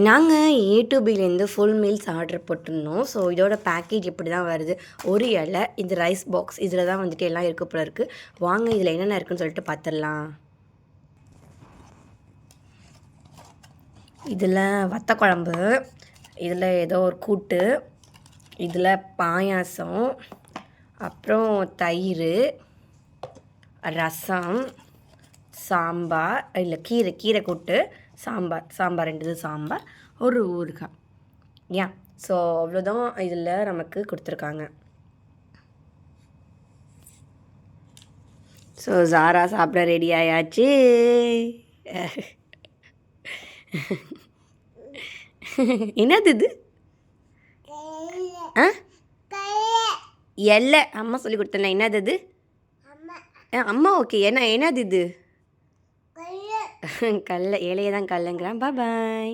நாங்கள் A to பிலேருந்து full meals order போட்டிருந்தோம். ஸோ இதோட பேக்கேஜ் இப்படி தான் வருது. ஒரு இலை, இது ரைஸ் பாக்ஸ், இதில் தான் வந்துட்டு எல்லாம் இருக்க போல இருக்குது. வாங்க இதில் என்னென்ன இருக்குன்னு சொல்லிட்டு பார்த்துடலாம். இதில் வத்த குழம்பு, இதில் ஏதோ ஒரு கூட்டு, இதில் பாயாசம், அப்புறம் தயிர், ரசம், சாம்பார், இல்லை கீரை கூட்டு, சாம்பார் 2 சாம்பார், ஒரு ஊறுகாய். ஏன் ஸோ அவ்வளோதான் இதில் நமக்கு கொடுத்துருக்காங்க. ஸோ ஜாரா சாப்பிட ரெடி ஆயாச்சு. என்னது இது? ஆ எல்லை அம்மா சொல்லி கொடுத்தேன். என்னது இது? அம்மா ஓகே. என்னது இது? கல்ல இலையை தான் கல்லுங்கிறான். பாய்.